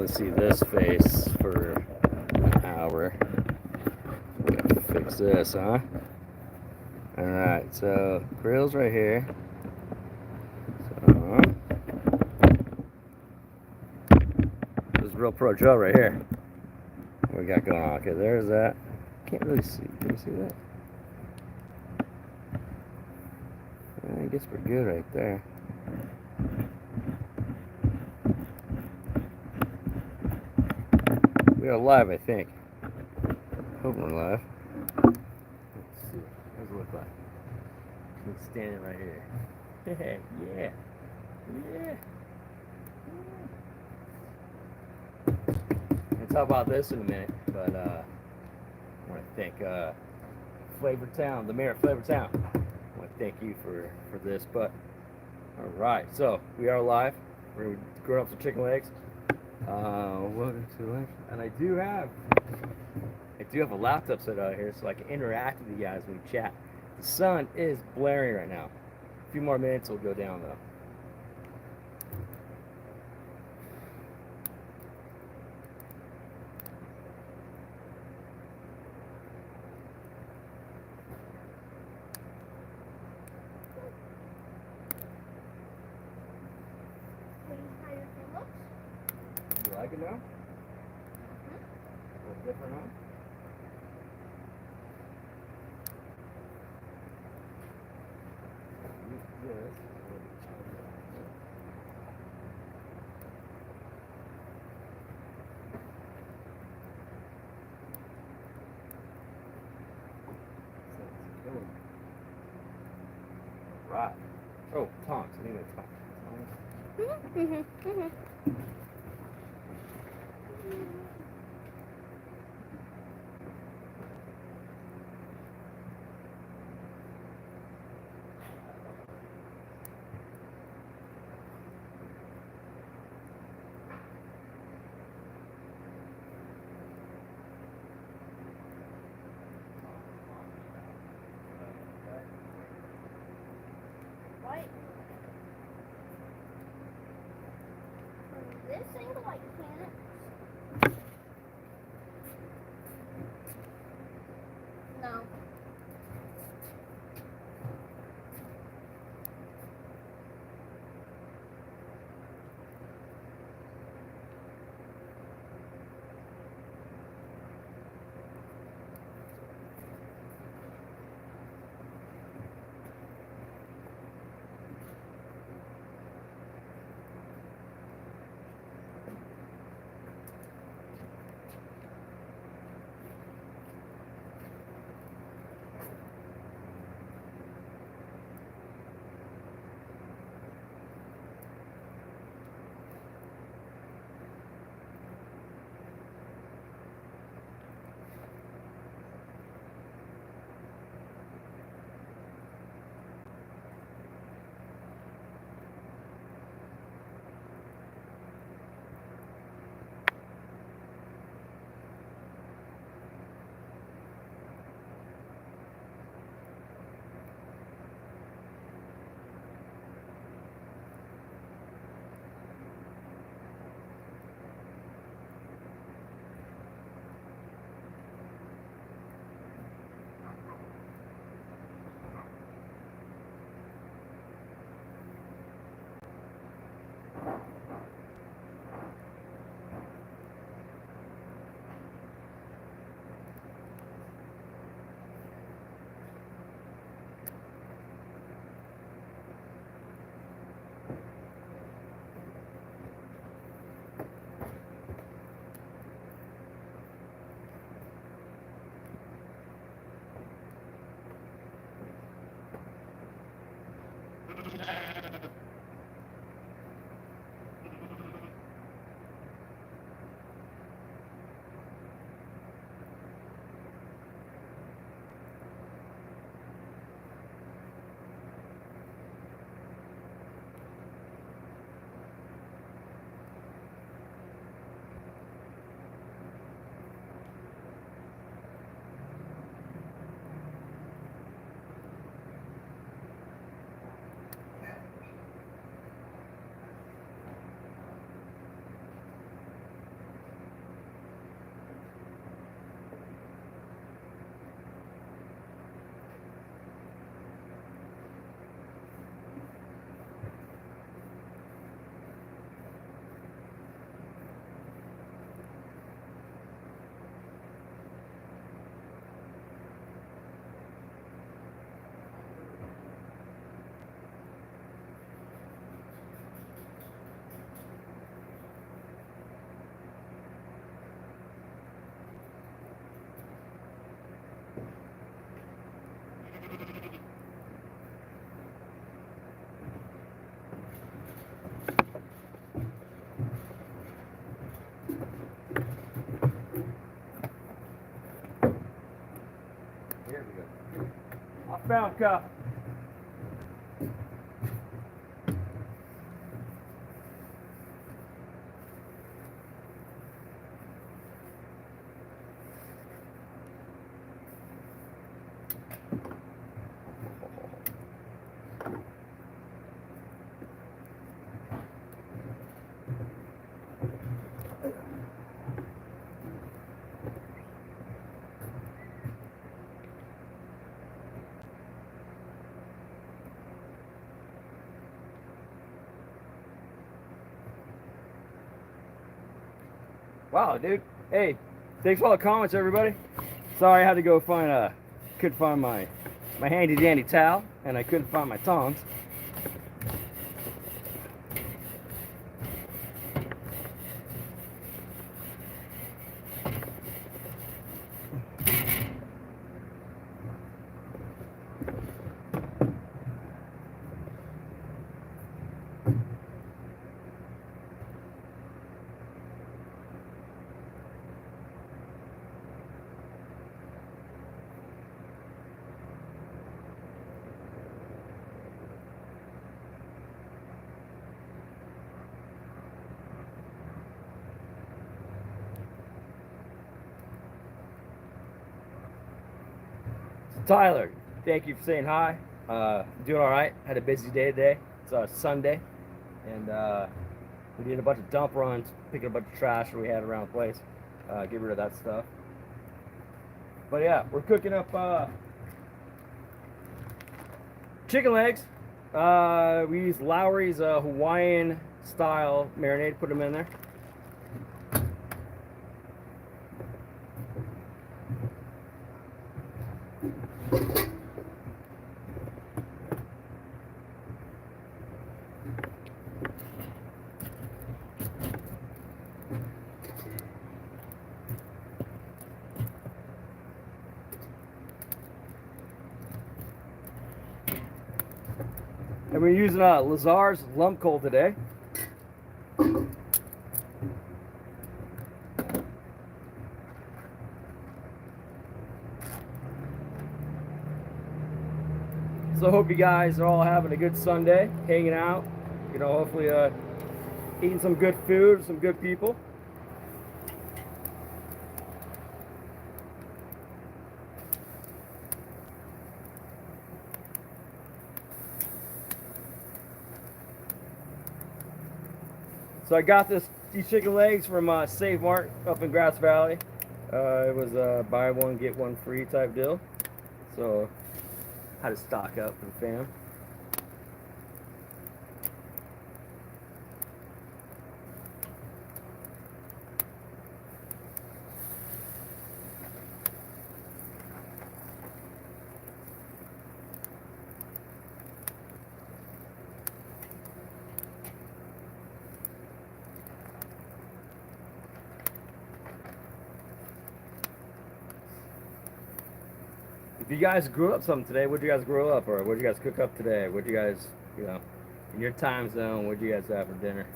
to see this face for an hour. We gotta fix this, huh? Alright, so grill's right here. So this is Real Pro Joe right here. What we got going on? Okay, there's that. Can't really see. Can you see that? I guess we're good right there. We are live, I think. Hope we're live. Let's see. What does it look like? I'm standing right here. Yeah. We'll talk about this in a minute, but I want to thank Flavor Town, the mayor of Flavor Town. I want to thank you for this. But all right, so we are live. We're growing up some chicken legs. Welcome to life. And I do have a laptop set out here so I can interact with you guys when we chat. The sun is blaring right now. A few more minutes, it'll go down though. You like it now? A little different, huh? Yes. Right. Oh, tongs. I need a tongs. This found cup. Wow, dude. Hey, thanks for all the comments, everybody. Sorry, I had to go find couldn't find my handy dandy towel, and I couldn't find my tongs. Tyler, thank you for saying hi. Doing all right. Had a busy day today. It's Sunday, and we did a bunch of dump runs, picking a bunch of trash that we had around the place, get rid of that stuff. But yeah, we're cooking up chicken legs. We use Lowry's Hawaiian style marinade. Put them in there. And we're using Lazar's lump coal today. So I hope you guys are all having a good Sunday, hanging out, you know, hopefully eating some good food, some good people. So I got these chicken legs from Save Mart up in Grass Valley. It was a buy one get one free type deal. So had to stock up for the fam. If you guys grew up something today, what'd you guys grow up, or what'd you guys cook up today? What'd you guys, you know, in your time zone, what'd you guys have for dinner?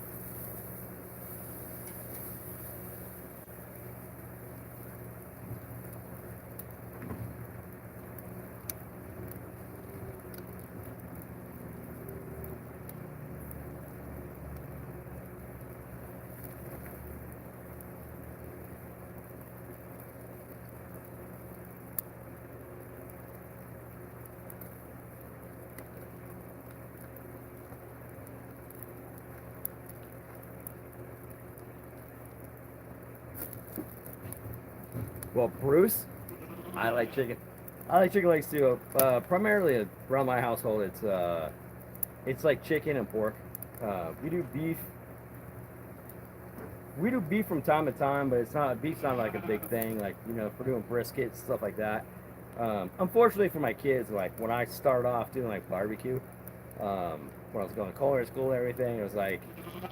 Well, Bruce, I like chicken. I like chicken legs too. Primarily around my household, it's like chicken and pork. We do beef. We do beef from time to time, but beef's not like a big thing. Like, you know, if we're doing briskets, stuff like that. Unfortunately for my kids, like when I started off doing like barbecue, when I was going to culinary school and everything, it was like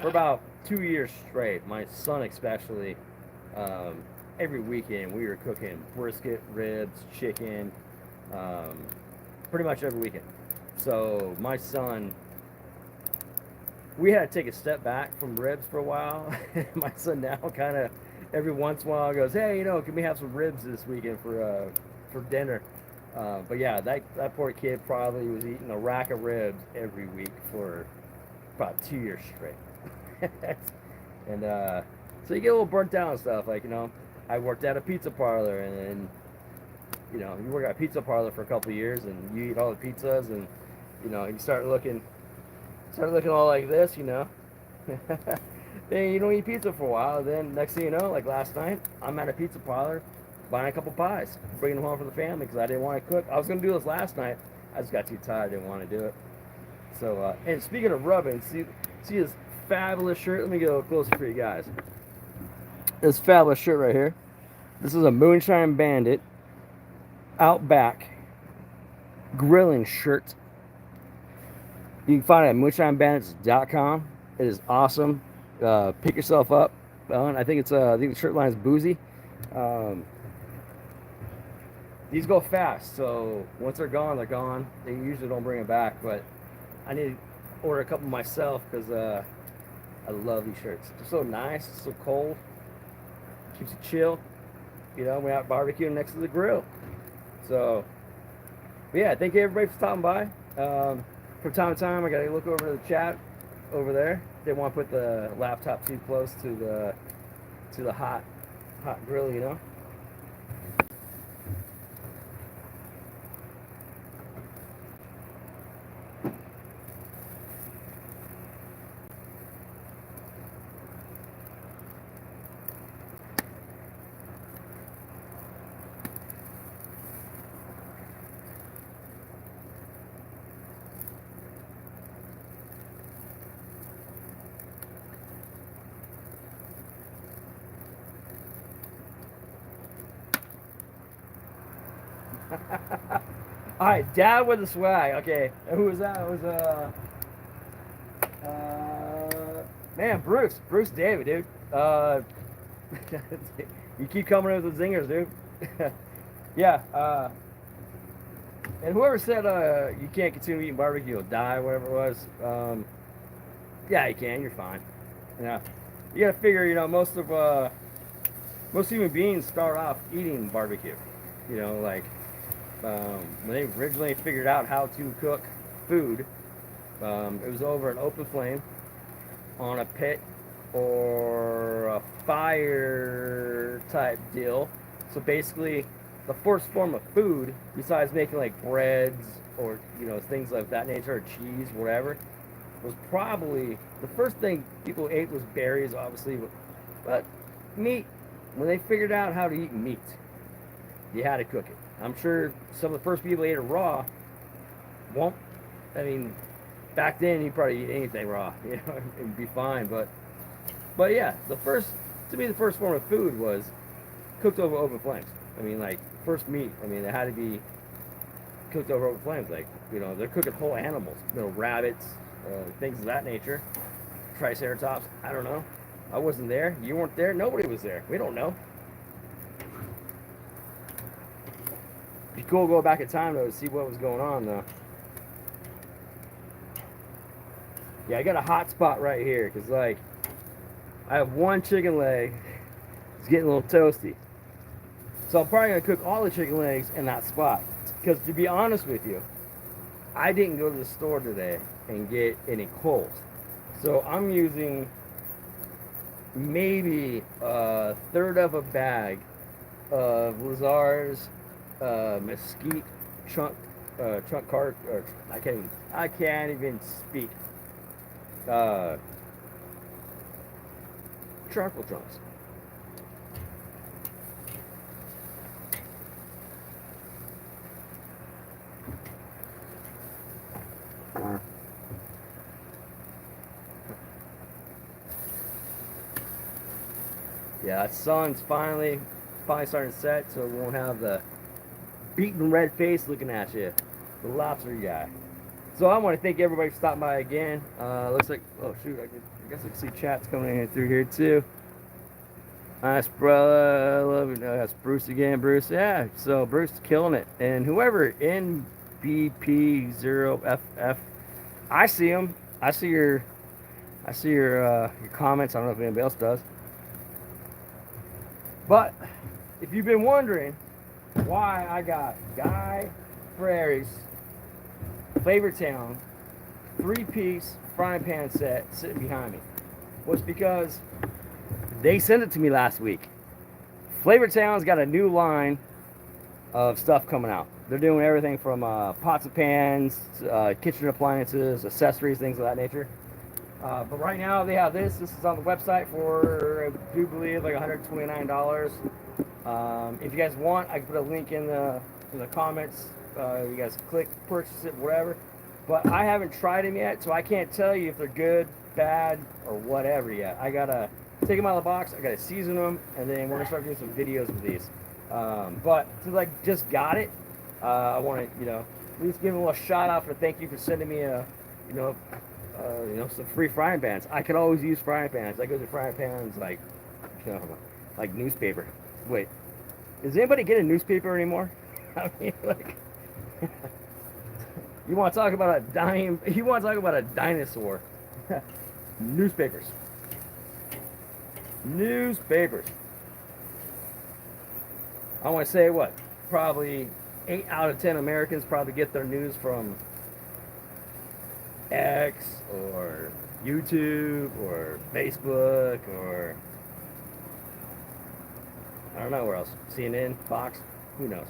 for about 2 years straight. My son especially. Every weekend we were cooking brisket, ribs, chicken, pretty much every weekend. So my son, we had to take a step back from ribs for a while. My son now kind of every once in a while goes, hey, you know, can we have some ribs this weekend for dinner? But yeah, that poor kid probably was eating a rack of ribs every week for about 2 years straight. And so you get a little burnt out and stuff. Like, I worked at a pizza parlor, and you work at a pizza parlor for a couple of years, and you eat all the pizzas, and you start looking all like this. Then you don't eat pizza for a while. Then next thing you know, like last night, I'm at a pizza parlor buying a couple pies, bringing them home for the family because I didn't want to cook. I was gonna do this last night. I just got too tired. I didn't want to do it. So, and speaking of rubbing, see this fabulous shirt. Let me get a little closer for you guys. This fabulous shirt right here. This is a Moonshine Bandit Outback grilling shirt. You can find it at moonshinebandits.com. It is awesome. Pick yourself up. I think the shirt line is Boozy. These go fast, so once they're gone, they're gone. They usually don't bring them back, but I need to order a couple myself because I love these shirts. They're so nice, so cold, keeps you chill. We're out barbecuing next to the grill. So, yeah, thank you everybody for stopping by. From time to time, I gotta look over the chat over there. Didn't want to put the laptop too close to the hot grill. All right, Dad with the swag. Okay, who was that? It was man, Bruce David, dude. You keep coming in with the zingers, dude. Yeah. And whoever said you can't continue eating barbecue, you'll die, whatever it was. Yeah, you can. You're fine. You gotta figure. Most human beings start off eating barbecue. Like when they originally figured out how to cook food, it was over an open flame on a pit or a fire type deal. So basically, the first form of food, besides making like breads or things of that nature, or cheese, whatever, was probably the first thing people ate was berries, obviously, but meat. When they figured out how to eat meat, you had to cook it. I'm sure some of the first people ate it raw. Back then you probably eat anything raw, and be fine. But yeah, the first form of food was cooked over open flames. First meat. It had to be cooked over open flames. They're cooking whole animals, rabbits, things of that nature, triceratops. I don't know. I wasn't there. You weren't there. Nobody was there. We don't know. It'd be cool to go back in time though to see what was going on though. Yeah, I got a hot spot right here because I have one chicken leg. It's getting a little toasty. So I'm probably going to cook all the chicken legs in that spot. Because to be honest with you, I didn't go to the store today and get any coals. So I'm using maybe a third of a bag of Lazar's mesquite chunk cart. Or I can't even speak. Charcoal chunks. Yeah, that sun's finally starting to set, so we won't have the beaten red face looking at you, the lobster guy. So I want to thank everybody for stopping by again. Looks like, oh shoot, I guess I can see chats coming in through here too. Nice, brother. Love you. That's Bruce again, Bruce. Yeah, so Bruce is killing it. And whoever NBP0FF, I see him. I see your comments. I don't know if anybody else does. But if you've been wondering why I got Guy Fieri's Flavortown 3-piece frying pan set sitting behind me was because they sent it to me last week. Flavortown's got a new line of stuff coming out. They're doing everything from pots and pans, kitchen appliances, accessories, things of that nature. But right now they have this. This is on the website for, I do believe, like $129. If you guys want, I can put a link in the comments. You guys click, purchase it, whatever. But I haven't tried them yet, so I can't tell you if they're good, bad, or whatever yet. I gotta take them out of the box. I gotta season them, and then we're gonna start doing some videos with these. But since I just got it, I want to, at least give them a little shout out for thank you for sending me some free frying pans. I could always use frying pans. I go to frying pans like newspaper. Wait, does anybody get a newspaper anymore? I mean, like, you want to talk about a dinosaur? Newspapers. Newspapers. I want to say what? Probably 8 out of 10 Americans probably get their news from X or YouTube or Facebook or I don't know where else. CNN, Fox, who knows?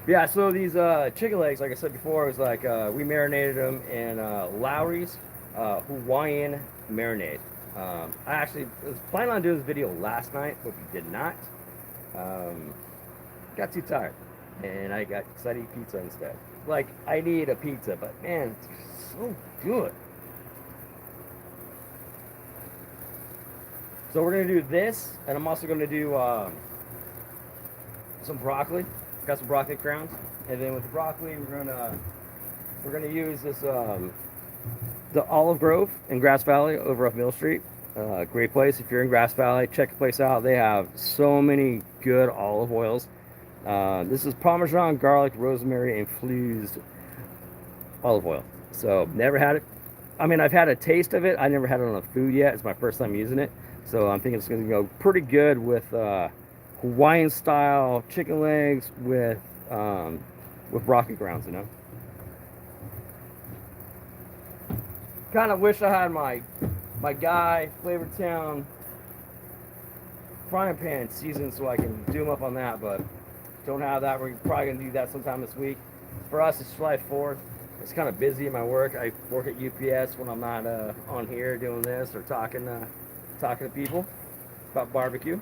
Yeah, so these chicken legs, like I said before, was like we marinated them in Lowry's Hawaiian marinade. I actually was planning on doing this video last night, but we did not. Got too tired, and I decided to eat pizza instead. Like, I need a pizza, but man, it's so good. So we're gonna do this, and I'm also gonna do some broccoli. Got some broccoli crowns, and then with the broccoli, we're gonna use this the Olive Grove in Grass Valley over off Mill Street. Great place. If you're in Grass Valley, check the place out. They have so many good olive oils. This is Parmesan, garlic, rosemary infused olive oil. So never had it. I mean, I've had a taste of it. I never had it on a food yet. It's my first time using it. So I'm thinking it's going to go pretty good with Hawaiian style chicken legs with broccoli grounds, Kind of wish I had my Guy Flavortown frying pan seasoned so I can do them up on that, but don't have that. We're probably going to do that sometime this week. For us, it's July 4th. It's kind of busy in my work. I work at UPS when I'm not on here doing this or talking to people about barbecue.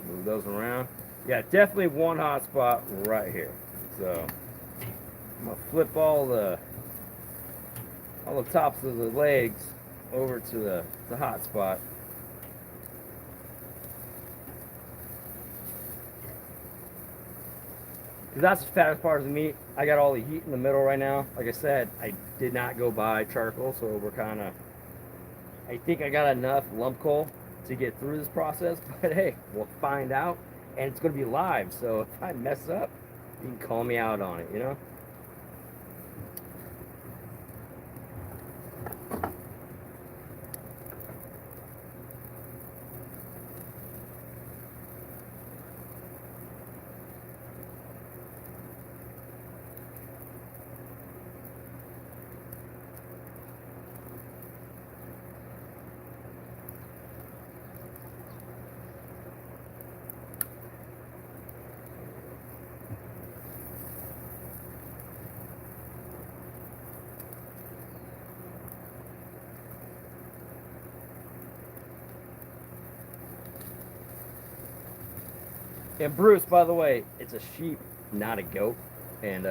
Move those around. Yeah, definitely one hot spot right here. So I'm gonna flip all the tops of the legs over to the hot spot. Because that's the fattest part of the meat. I got all the heat in the middle right now. Like I said, I did not go buy charcoal, so we're kind of, I think I got enough lump coal to get through this process, but hey, we'll find out. And it's going to be live, so if I mess up, you can call me out on it, And Bruce, by the way, it's a sheep, not a goat. And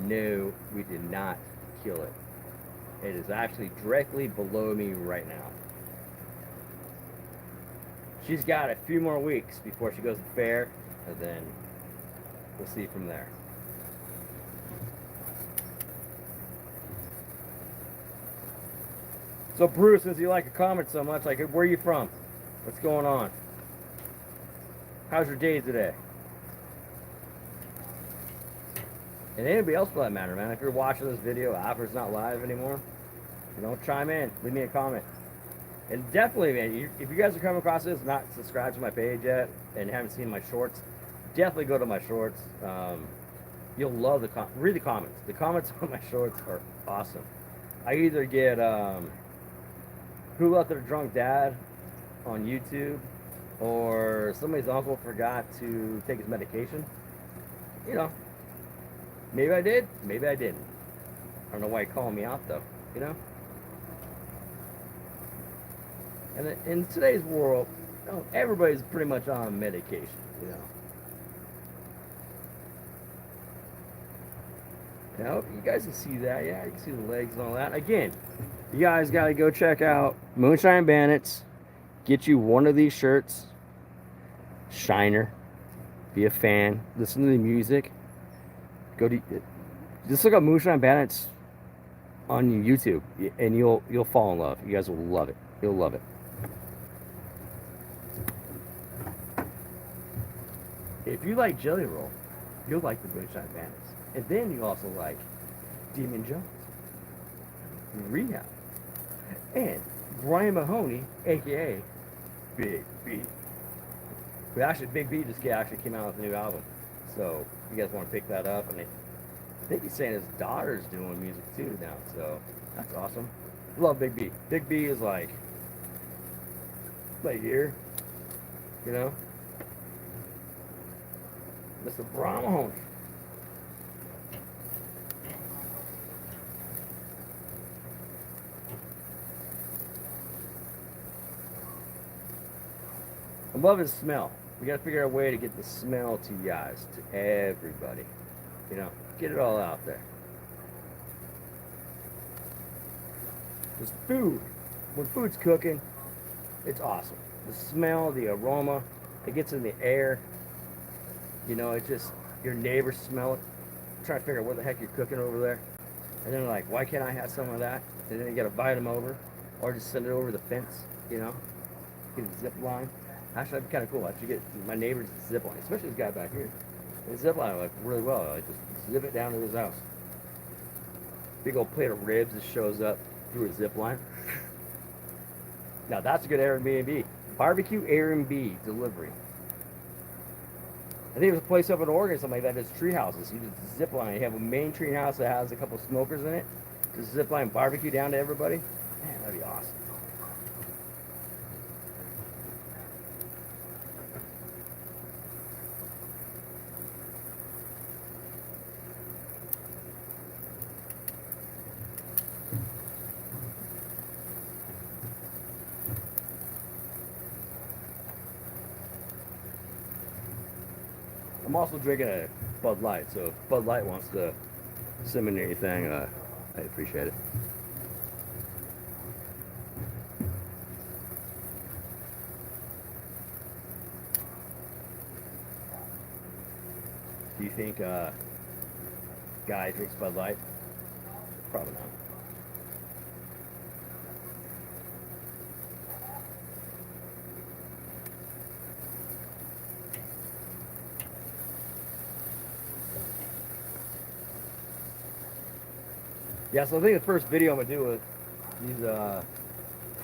no, we did not kill it. It is actually directly below me right now. She's got a few more weeks before she goes to the fair, and then we'll see from there. So Bruce, since you like to comment so much, like, where are you from? What's going on? How's your day today? and anybody else for that matter, man. If you're watching this video after it's not live anymore, chime in, leave me a comment. And definitely, man, if you guys are coming across this, not subscribed to my page yet, and haven't seen my shorts, definitely go to my shorts. You'll love read the comments. The comments on my shorts are awesome. I either get who let their drunk dad on YouTube, or somebody's uncle forgot to take his medication. Maybe I did, maybe I didn't. I don't know why you're calling me out though. And in today's world, everybody's pretty much on medication. Now, you guys can see that. Yeah, you can see the legs and all that. Again, you guys got to go check out Moonshine Bandits. Get you one of these shirts. Shiner. Be a fan. Listen to the music. Just look up Moonshine Bandits on YouTube, and you'll fall in love. You guys will love it. You'll love it. If you like Jelly Roll, you'll like the Moonshine Bandits. And then you also like Demon Jones, Rehab, and Brian Mahoney, aka Big B. But actually, Big B just came out with a new album. So you guys want to pick that up? And I think he's saying his daughter's doing music too now. So that's awesome. Love Big B. Big B is like here, Mr. Brian Mahoney. I love his smell. We gotta figure out a way to get the smell to you guys, to everybody. Get it all out there. There's food. When food's cooking, it's awesome. The smell, the aroma, it gets in the air. It just, your neighbors smell it. Try to figure out what the heck you're cooking over there. And then like, why can't I have some of that? And then you gotta invite them over, or just send it over the fence, Get a zip line. Actually, that'd be kind of cool. I should get my neighbor's zip line, especially this guy back here. The zip line like really well. I just zip it down to his house. Big old plate of ribs that shows up through a zip line. Now that's a good Airbnb. Barbecue Airbnb delivery. I think there's a place up in Oregon, something like that. It's tree houses. You just zip line. You have a main tree house that has a couple smokers in it. Just zip line barbecue down to everybody. Man, that'd be awesome. I'm also drinking a Bud Light, so if Bud Light wants to send me anything, I appreciate it. Do you think Guy drinks Bud Light? Probably not. Yeah, so I think the first video I'm gonna do with these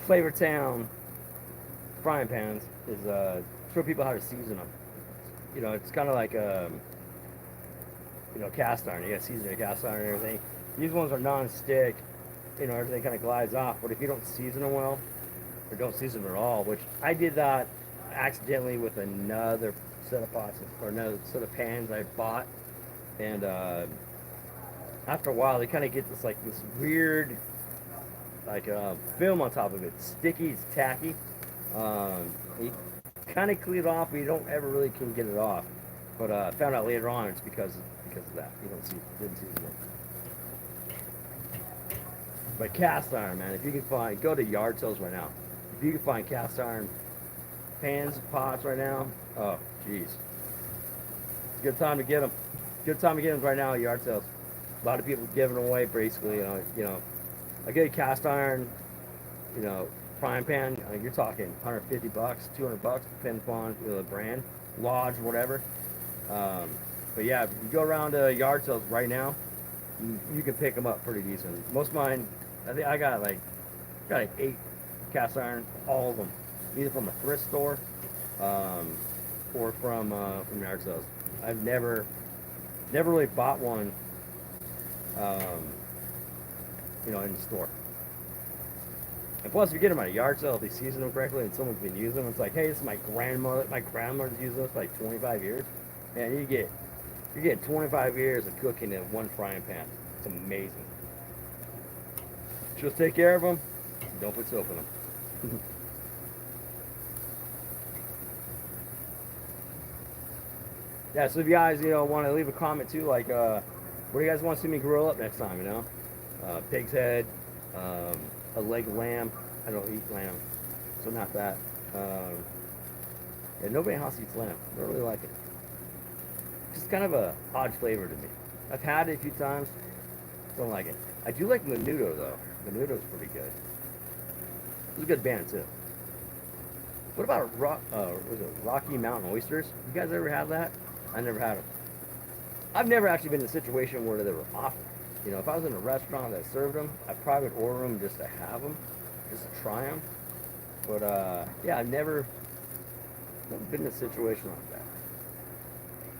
Flavor Town frying pans is show people how to season them. It's kind of like cast iron. You got to season your cast iron and everything. These ones are non-stick. Everything kind of glides off. But if you don't season them well, or don't season them at all, which I did that accidentally with another set of pots or another set of pans I bought, and after a while they kind of get this weird film on top of it. It's sticky, it's tacky. You kind of clean it off, but you don't ever really can get it off. But I found out later on it's because of that. You didn't season it. But cast iron, man, if you can go to yard sales right now. If you can find cast iron pans, pots right now, oh, jeez. Good time to get them. Good time to get them right now at yard sales. A lot of people giving them away, basically. I get a cast iron, frying pan. You're talking $150, $200, depending upon the brand, Lodge, whatever. But yeah, if you go around yard sales right now, you can pick them up pretty decent. Most of mine, I think I got like 8 cast iron, all of them, either from a thrift store, um, or from yard sales. I've never really bought one, um, in the store. And plus, if you get them at a yard sale, if they season them correctly and someone's been using them, it's like, hey, this is my grandmother. My grandmother's using this for like 25 years, and you get 25 years of cooking in one frying pan. It's amazing. Just take care of them. Don't put soap in them. Yeah, so if you guys, want to leave a comment too, like, what do you guys want to see me grill up next time, pig's head, a leg of lamb. I don't eat lamb, so not that. Um, yeah, nobody in the house eats lamb. I don't really like it. Just kind of a odd flavor to me. I've had it a few times. Don't like it. I do like menudo though. Menudo's pretty good. It's a good band too. What about was it Rocky Mountain oysters? You guys ever have that? I never had them. I've never actually been in a situation where they were offered. If I was in a restaurant that served them, I probably would order them just to have them, just to try them. But yeah, I've never been in a situation like that.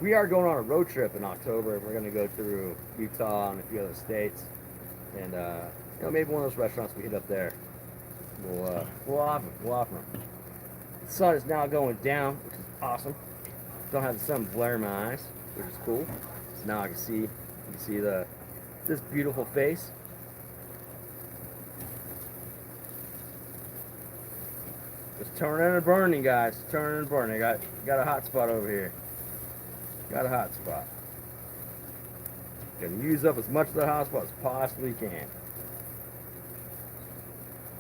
We are going on a road trip in October. We're going to go through Utah and a few other states, and maybe one of those restaurants we hit up there. We'll offer them. The sun is now going down, which is awesome. Don't have the sun blare my eyes, which is cool. So now I can see this beautiful face. It's turning and burning, guys. It's turning and burning. Got a hot spot over here. Got a hot spot. Gonna use up as much of the hot spot as possibly can.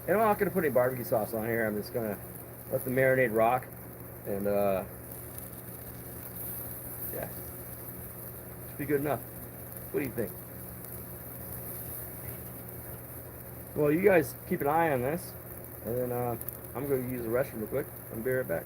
And I'm not gonna put any barbecue sauce on here. I'm just gonna let the marinade rock, and yeah, should be good enough. What do you think? Well, you guys keep an eye on this, and then I'm going to use the restroom real quick. I'll be right back.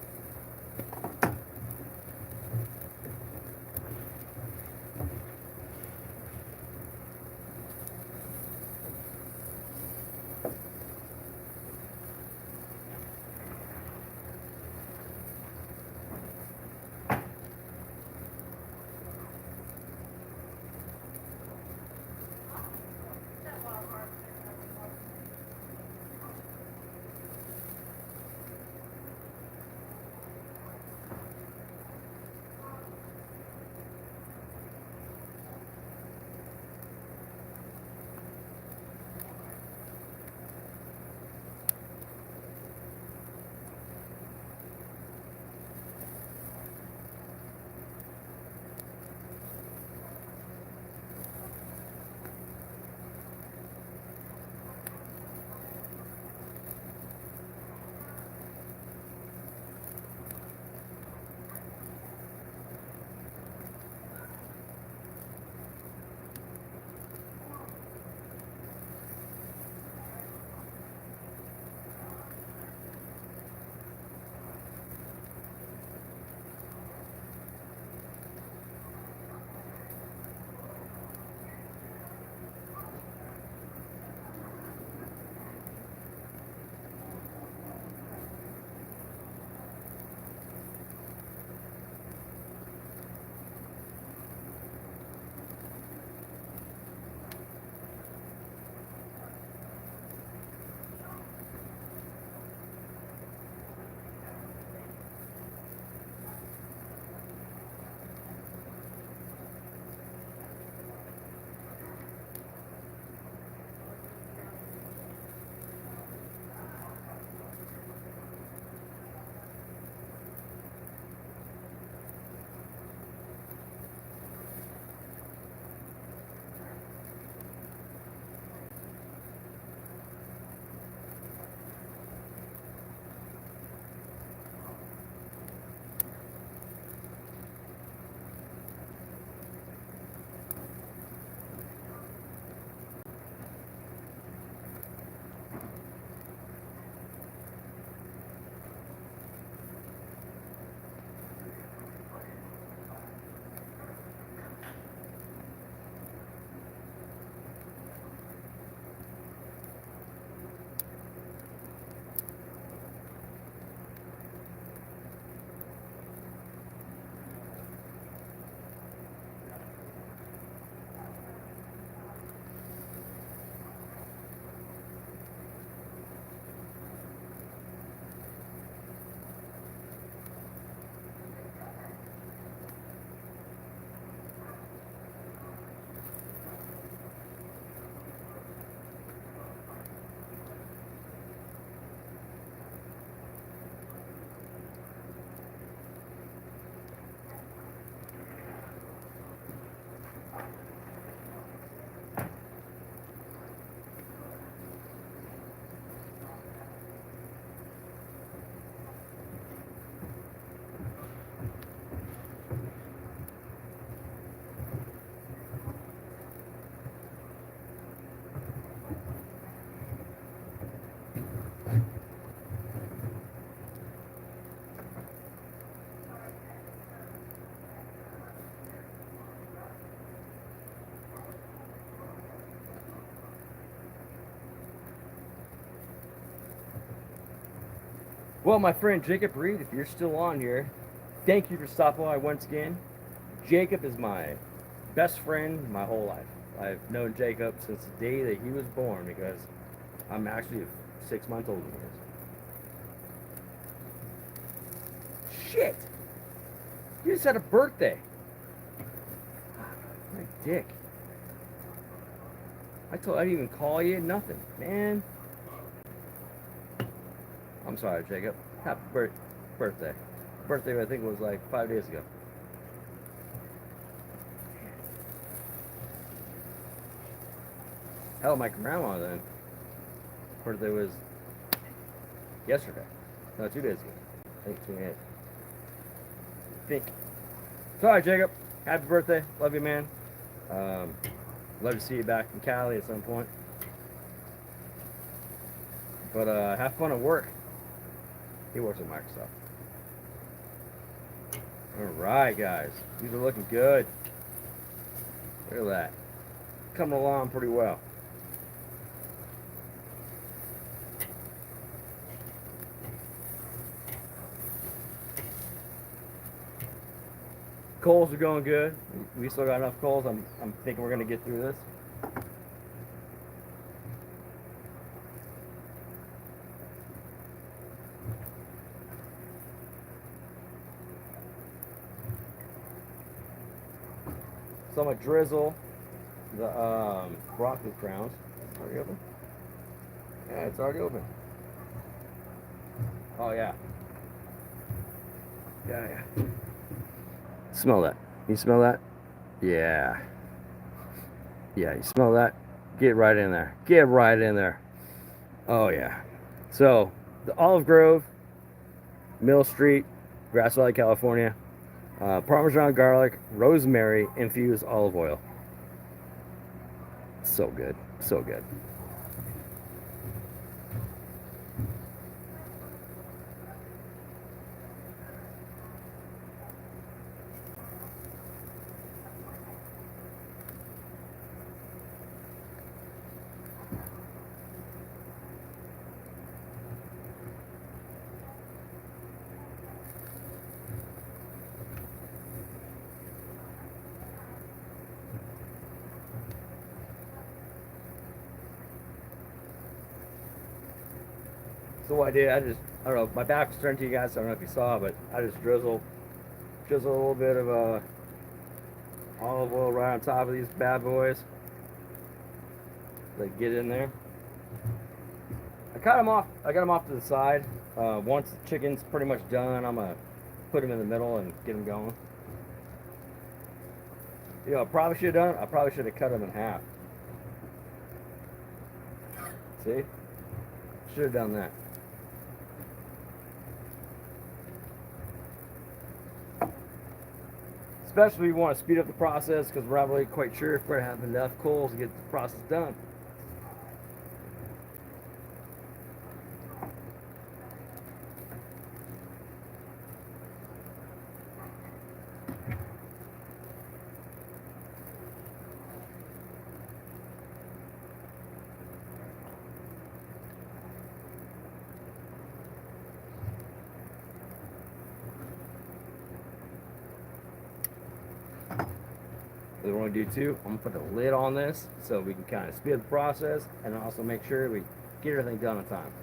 Well, my friend Jacob Reed, if you're still on here, thank you for stopping by once again. Jacob is my best friend my whole life. I've known Jacob since the day that he was born because I'm actually 6 months older than he is. Shit! You just had a birthday. My dick. I didn't even call you, nothing. Man. I'm sorry, Jacob. Happy birthday. Birthday, I think, was like 5 days ago. Hell, my grandma then. Birthday was yesterday. No, 2 days ago. I think 28. Think. Sorry, Jacob. Happy birthday. Love you, man. Love to see you back in Cali at some point. But have fun at work. He works at Microsoft. Alright, guys. These are looking good. Look at that. Coming along pretty well. Coals are going good. We still got enough coals. I'm thinking we're going to get through this. So I'm going to drizzle the broccoli crowns. It's already open? Yeah, it's already open. Oh, yeah. Yeah. Smell that. You smell that? Yeah. Yeah, you smell that? Get right in there. Get right in there. Oh, yeah. So, the Olive Grove, Mill Street, Grass Valley, California. Parmesan garlic, rosemary, infused olive oil. So good. So good. So what I did, I don't know, my back was turned to you guys, so I don't know if you saw, but I just drizzle a little bit of olive oil right on top of these bad boys. They get in there. I got them off to the side. Once the chicken's pretty much done, I'm gonna put them in the middle and get them going. You know, I probably should have cut them in half. See? Should have done that. Especially if you want to speed up the process, because we're not really quite sure if we're going to have enough coals to get the process done. What we want to do too, I'm going to put the lid on this so we can kind of speed up the process and also make sure we get everything done on time.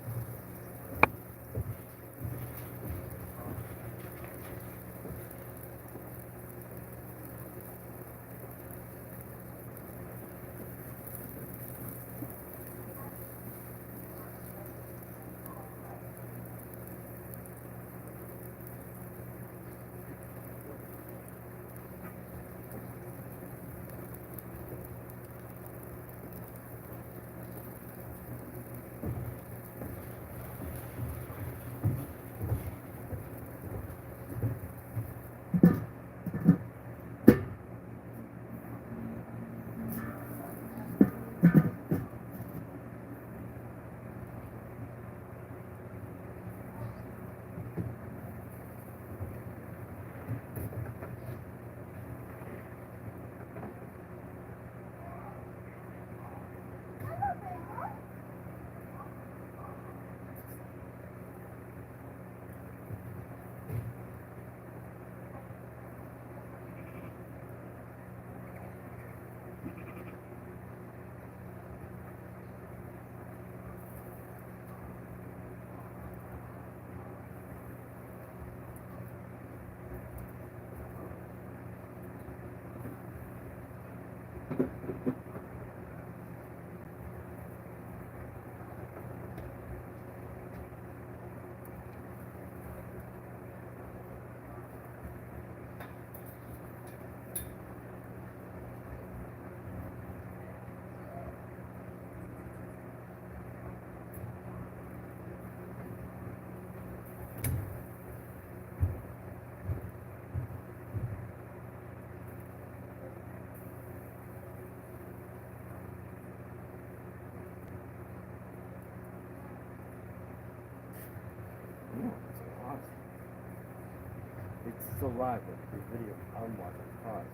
still live, but the video I'm watching pause.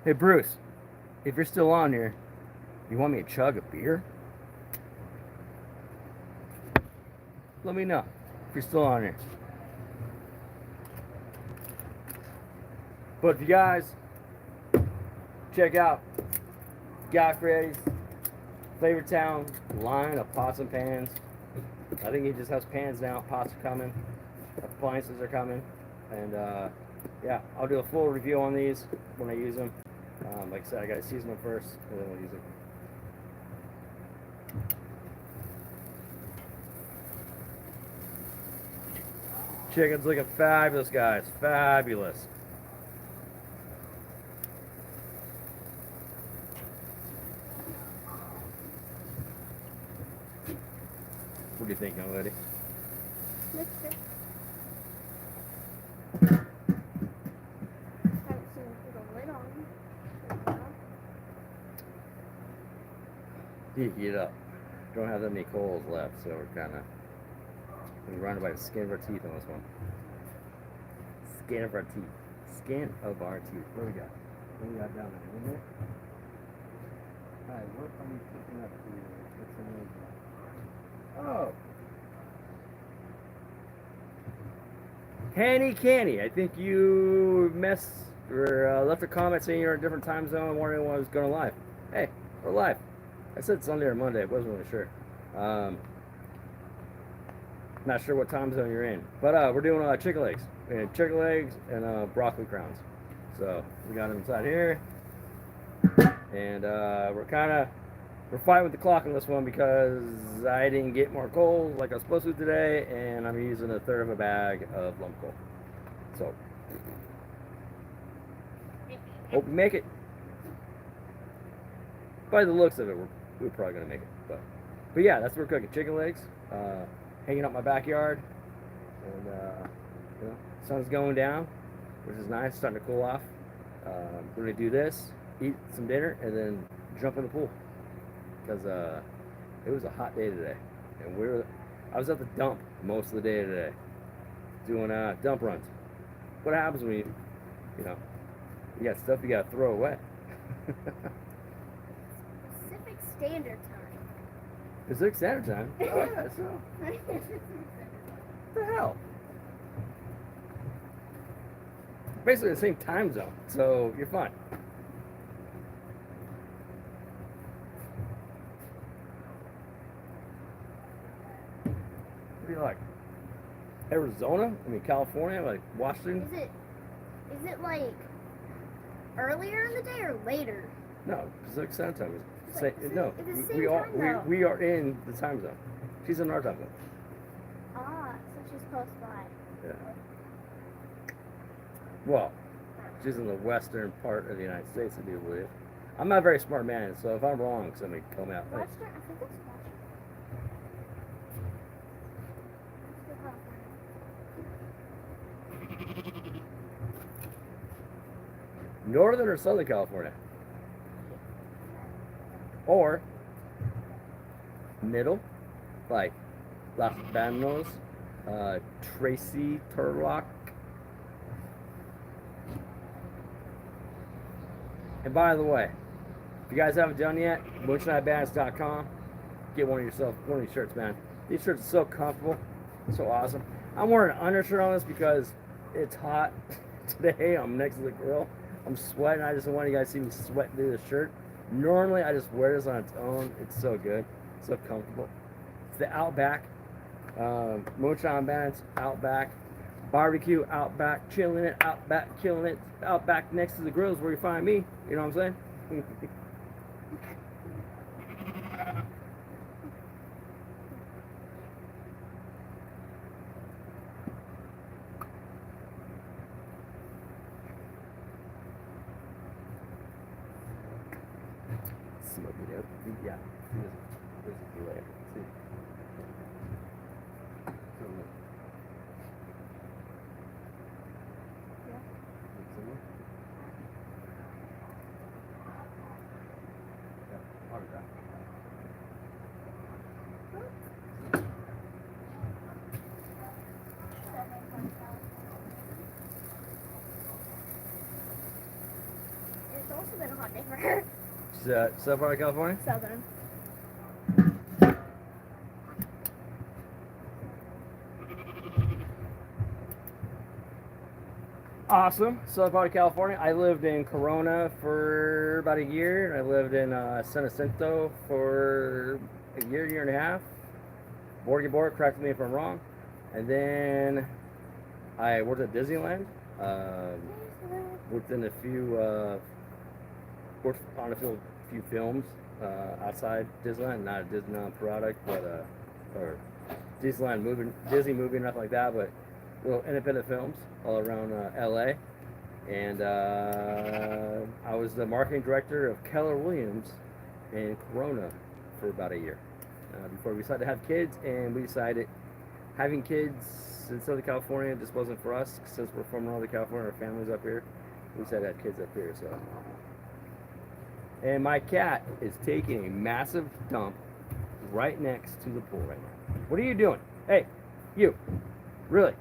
Hey Bruce, if you're still on here, you want me to chug a beer? Let me know if you're still on here. But if you guys check out Guy Freddy's Flavortown line of pots and pans. I think he just has pans now. Pots are coming, appliances are coming, and yeah, I'll do a full review on these when I use them. Like I said, I gotta season them first, and then we'll use them. Chicken's looking fabulous, guys. Fabulous. What do you think, young lady? Looks good. Haven't seen the lid on. You heat it up. Don't have that many coals left, so we're kind of running by the skin of our teeth on this one. Skin of our teeth. Skin of our teeth. What do we got? What do we got down there? In there? Alright, what are we picking up here? What's the name? Oh! Hanny Canny. I think you left a comment saying you're in a different time zone and wondering when I was going live. Hey, we're live. I said Sunday or Monday. I wasn't really sure. Not sure what time zone you're in. But we're doing chicken legs. And chicken legs and broccoli crowns. So we got them inside here. And we're fighting with the clock on this one because I didn't get more coal like I was supposed to today, and I'm using a third of a bag of lump coal. So hope we make it. By the looks of it, we're probably gonna make it. But yeah, that's what we're cooking. Chicken legs, hanging out my backyard, and you know, sun's going down, which is nice. Starting to cool off. We're gonna do this, eat some dinner, and then jump in the pool. Because it was a hot day today, and I was at the dump most of the day today, doing dump runs. What happens when you got stuff you gotta throw away? Pacific Standard Time. Pacific Standard Time? Oh yeah, so what the hell? Basically the same time zone, so you're fine. What do you like? Arizona? I mean California? Like Washington? Is it like earlier in the day or later? No, Pacific Standard Time. No, we are in the time zone. She's in our time zone. Ah, so she's close by. Yeah. Well, she's in the western part of the United States, I do believe. I'm not a very smart man, so if I'm wrong, somebody come out. Western? I think it's Western. Northern or Southern California? Or middle, like Los Banos, Tracy, Turlock. And by the way, if you guys haven't done yet, moonshinebass.com, get one of these shirts, man. These shirts are so comfortable, so awesome. I'm wearing an undershirt on this because it's hot today. I'm next to the grill. I'm sweating. I just don't want you guys to see me sweat through the shirt. Normally, I just wear this on its own. It's so good, so comfortable. It's the Outback, Moonshine Bandits Outback. barbecue out back, chilling it, out back, killing it, out back next to the grills where you find me. You know what I'm saying? Smoke it up. Yeah. There's a delay. See? It's also been a hot day for her. South part of California? Southern. Awesome. Southern part of California. I lived in Corona for about a year. I lived in San Jacinto for a year and a half. Borg, correct me if I'm wrong. And then I worked at Disneyland. Worked in a few, worked on a few films outside Disneyland. Not a Disneyland product, but or Disneyland movie, Disney movie, nothing like that, but little independent films all around LA. And I was the marketing director of Keller Williams in Corona for about a year before we decided to have kids. And we decided having kids in Southern California just wasn't for us, since we're from Northern California, our family's up here. We decided to have kids up here. So, and my cat is taking a massive dump right next to the pool right now. What are you doing? Hey, you, really?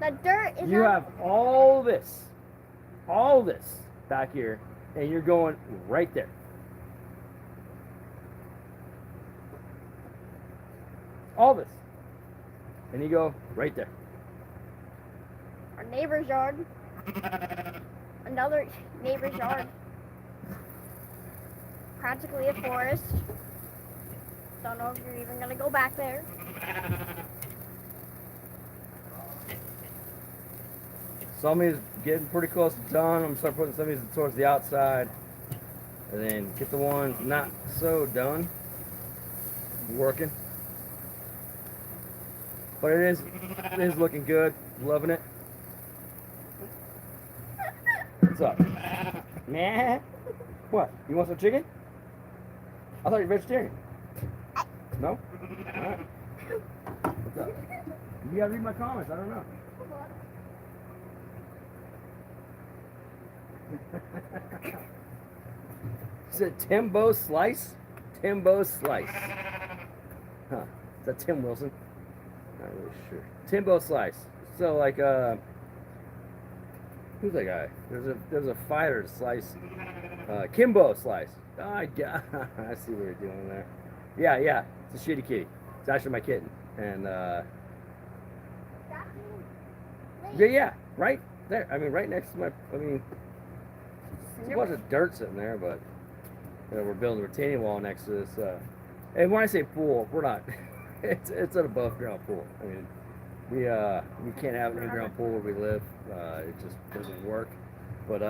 The dirt is You on- have all this back here, and you're going right there. All this. And you go right there. our neighbor's yard. Another neighbor's yard. Practically a forest. Don't know if you're even gonna go back there. Some of these getting pretty close to done. I'm gonna start putting some of these towards the outside. And then get the ones not so done working. But it is looking good. Loving it. What's up? Nah. What? You want some chicken? I thought you were vegetarian. No? Alright. What's up? You gotta read my comments, I don't know. Is it Timbo Slice? Timbo Slice. Huh. Is that Tim Wilson? Not really sure. Timbo Slice. So like who's that guy? There's a fighter Slice. Kimbo Slice. Oh, I see what you're doing there. Yeah. It's a shitty kitty. It's actually my kitten. And yeah, right there. I mean, right next to my. I mean, there's a bunch of dirt sitting there, but you know, we're building a retaining wall next to this. And when I say pool, we're not. It's an above ground pool. I mean, we can't have an in ground pool where we live. It just doesn't work. But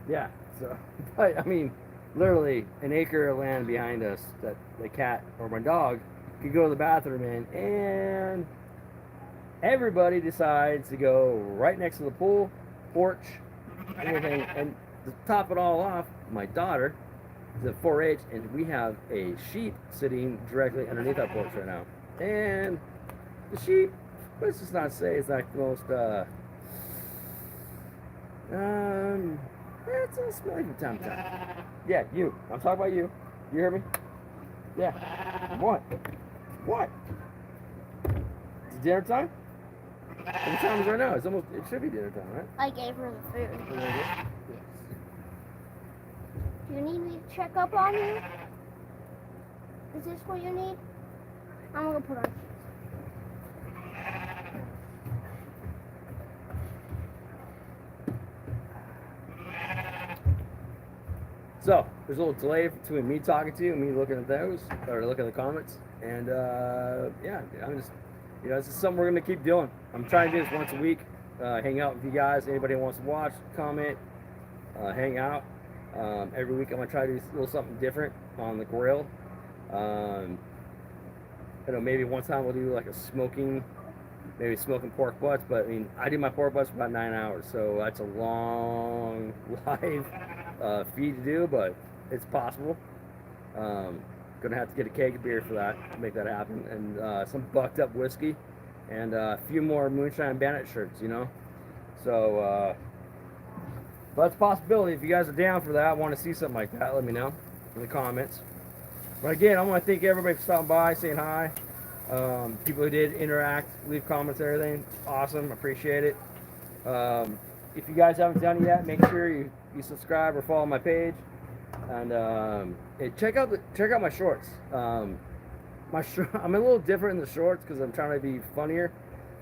yeah. So, but I mean, literally an acre of land behind us that the cat or my dog could go to the bathroom in, and everybody decides to go right next to the pool, porch, everything. And to top it all off, my daughter is at 4-H, and we have a sheep sitting directly underneath our porch right now. And the sheep, let's just not say it's like the most, it's a smelly from time to time. Yeah, you. I'm talking about you. You hear me? Yeah. What? What? It's dinner time? What time is it right now? It's almost, it should be dinner time, right? I gave her the food. Yes. Do you need me to check up on you? Is this what you need? I'm gonna put on. So, there's a little delay between me talking to you and me looking at those, or looking at the comments. And, yeah, I'm just, you know, this is something we're gonna keep doing. I'm trying to do this once a week. Hang out with you guys. Anybody who wants to watch, comment, hang out. Every week I'm gonna try to do a little something different on the grill. You know, maybe one time we'll do like a smoking pork butts, but I mean, I do my pork butts for about 9 hours, so that's a long live feed to do, but it's possible. Gonna have to get a keg of beer for that to make that happen, and some bucked up whiskey, and a few more Moonshine Bandit shirts, you know. So, but that's a possibility. If you guys are down for that, want to see something like that, let me know in the comments. But again, I want to thank everybody for stopping by, saying hi. People who did interact, leave comments, everything. Awesome, appreciate it. If you guys haven't done it yet, make sure you subscribe or follow my page, and check out my shorts. I'm a little different in the shorts because I'm trying to be funnier,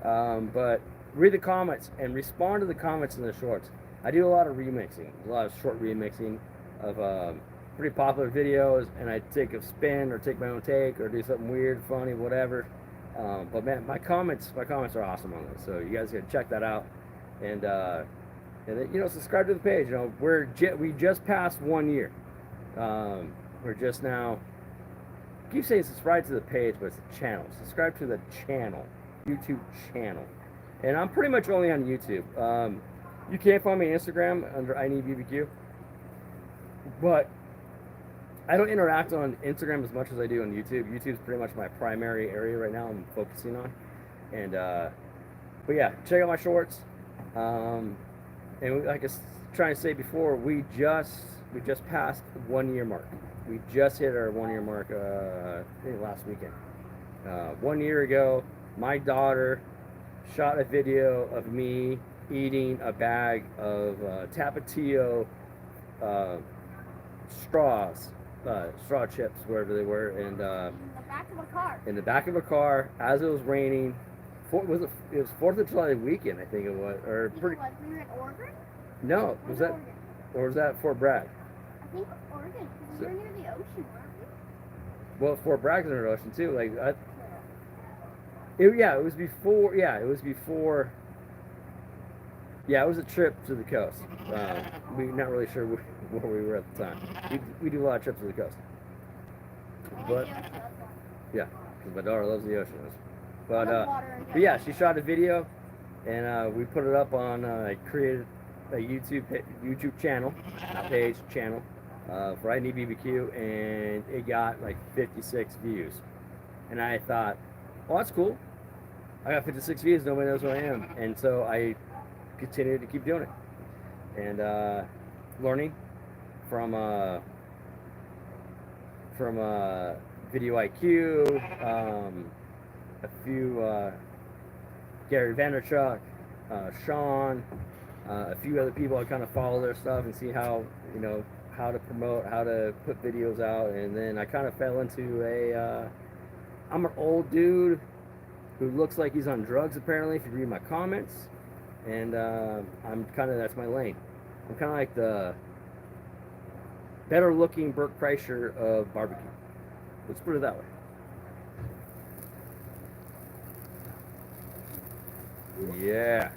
but read the comments and respond to the comments in the shorts. I do a lot of remixing, a lot of short remixing of pretty popular videos, and I take a spin or take my own take or do something weird, funny, whatever. But man, my comments are awesome on this, so you guys gotta check that out, and then, you know, subscribe to the page. You know, we just passed 1 year. We're just now. I keep saying subscribe to the page, but it's a channel. Subscribe to the channel, YouTube channel, and I'm pretty much only on YouTube. You can find me on Instagram under INeedBBQ, but I don't interact on Instagram as much as I do on YouTube. YouTube's pretty much my primary area right now I'm focusing on. And but yeah, check out my shorts. And like I was trying to say before, we just passed 1 year mark. We just hit our 1 year mark I think last weekend. 1 year ago, my daughter shot a video of me eating a bag of Tapatio straw chips, wherever they were, and In the back of a car. in the back of a car as it was raining. It was 4th of July weekend, I think it was, or pretty. We were in Oregon? No, was that, Oregon? or was that Fort Bragg? I think Oregon, because we were near the ocean, weren't we? Well, Fort Bragg's near the ocean too. Like, it was before. Yeah, it was before. Yeah, it was a trip to the coast. We're not really sure where we were at the time. We do a lot of trips to the coast. But yeah, because my daughter loves the ocean. But yeah, she shot a video, and we put it up on. I created a YouTube channel, not page, channel, for INeedBBQ, and it got like 56 views. And I thought, oh, that's cool. I got 56 views. Nobody knows who I am, and so I continue to keep doing it, and learning from Video IQ, a few Gary Vaynerchuk, Sean, a few other people. I kind of follow their stuff and see how, you know, how to promote, how to put videos out, and then I kind of fell into I'm an old dude who looks like he's on drugs apparently, if you read my comments. And that's my lane. I'm kind of like the better looking Bert Kreischer of barbecue. Let's put it that way. Yeah.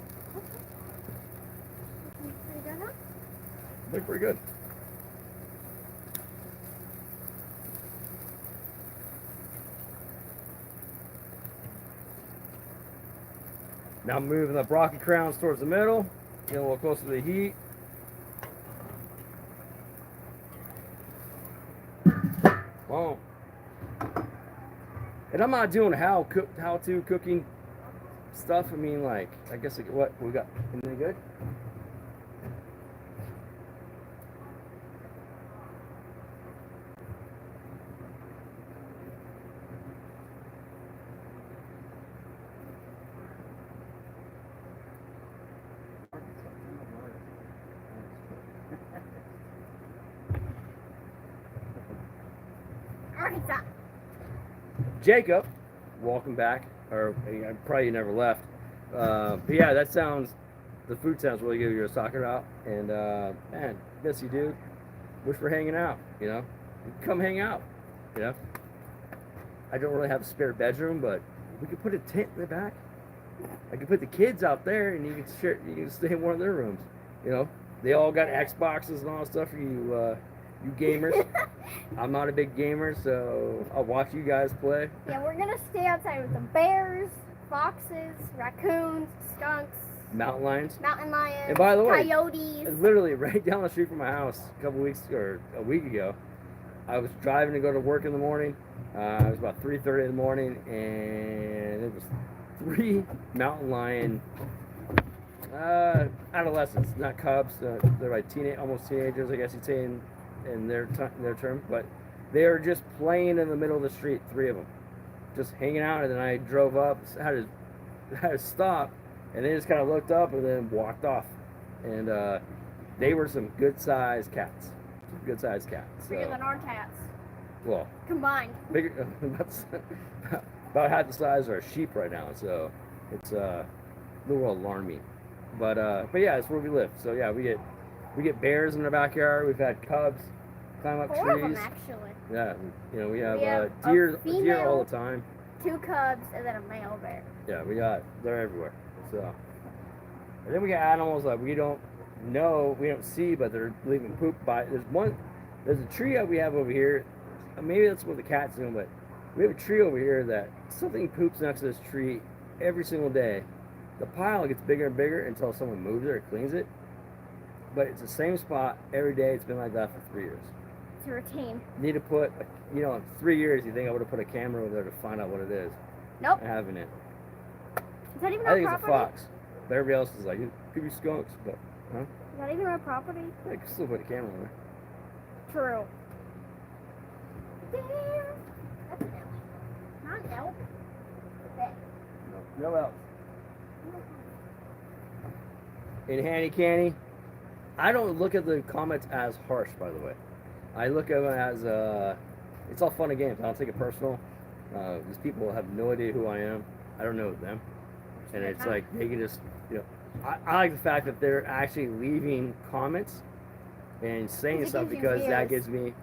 Pretty good, huh? Look pretty good. Now moving the Brocky crowns towards the middle, getting a little closer to the heat. Boom. And I'm not doing how-to cooking stuff. I mean, like, I guess what we got. Anything good? Arkansas. Jacob, welcome back. Or probably you never left. But yeah, the food sounds really good you were talking about. And man, miss you, dude. Wish we're hanging out, you know. Come hang out, you know. I don't really have a spare bedroom, but we could put a tent in the back. I could put the kids out there, and you can share. You can stay in one of their rooms. You know, they all got Xboxes and all that stuff for you gamers. I'm not a big gamer, so I'll watch you guys play. Yeah, we're gonna stay outside with the bears, foxes, raccoons, skunks, Mountain lions. mountain lions, And by the way, coyotes. literally right down the street from my house, a week ago, I was driving to go to work in the morning. It was about 3:30 in the morning, and it was 3 mountain lion adolescents, not cubs. They're like almost teenagers, I guess you'd say in their term. But they were just playing in the middle of the street, 3 of them, just hanging out. And then I drove up, had to stop, and they just kind of looked up and then walked off. And they were some good-sized cats. Bigger So, than our cats well, combined. bigger, about half the size of our sheep right now. So it's a little alarming. But yeah, it's where we live. So yeah, we get bears in our backyard. We've had cubs climb up 4 of them trees. actually. Yeah, you know, we have, a deer female- all the time. 2 cubs and then a male bear. Yeah, they're everywhere. So, and then we got animals that we don't see, but they're leaving poop by. There's a tree that we have over here. Maybe that's what the cat's doing, but we have a tree over here that something poops next to this tree every single day. The pile gets bigger and bigger until someone moves it or cleans it. But it's the same spot every day. It's been like that for 3 years. It's a routine. Need to put, in 3 years, you think I would have put a camera over there to find out what it is? Nope. I haven't it. Is that even I our think property? it's a fox. But everybody else is like, it could be skunks, but Is that even our property? I can still put a camera on there. True. There. That's an elk. Not an elk. That. No else. In Handy Canny, I don't look at the comments as harsh, by the way. I look at them as, it's all fun and games. I don't take it personal. These people have no idea who I am. I don't know them. And it's like, they can just, I like the fact that they're actually leaving comments and saying It stuff gives you because that views.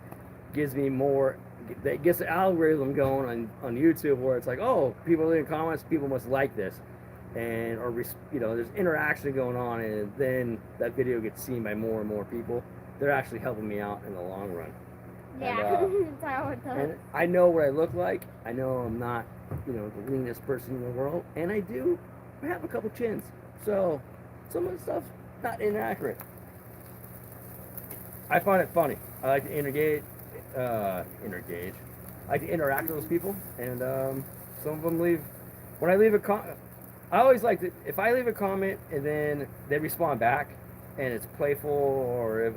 gives me more, that gets the algorithm going on YouTube where it's like, oh, people leaving comments, people must like this. And there's interaction going on, and then that video gets seen by more and more people. They're actually helping me out in the long run. Yeah. And, That's how it does. and I know what I look like. I know I'm not, the leanest person in the world, and I have a couple chins. So some of the stuff's not inaccurate. I find it funny. I like to engage. I like to interact with those people, and some of them leave. When I leave a comment, I always like to, if I leave a comment and then they respond back, and it's playful, or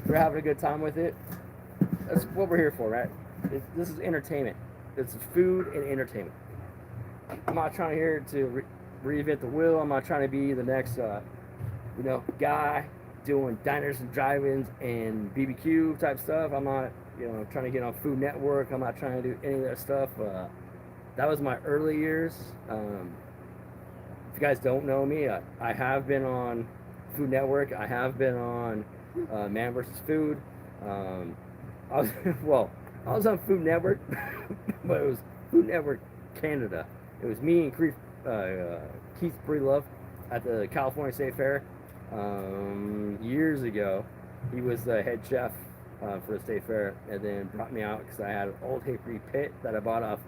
they're having a good time with it. That's what we're here for, right? This is entertainment. It's food and entertainment. I'm not trying here to reinvent the wheel. I'm not trying to be the next, guy doing diners and drive-ins and BBQ type stuff. I'm not, trying to get on Food Network. I'm not trying to do any of that stuff. That was my early years. If you guys don't know me, I have been on Food Network. I have been on Man vs. Food. I was on Food Network, but it was Food Network Canada. It was me and Keith Breelove at the California State Fair years ago. He was the head chef for the State Fair, and then brought me out because I had an old hickory pit that I bought off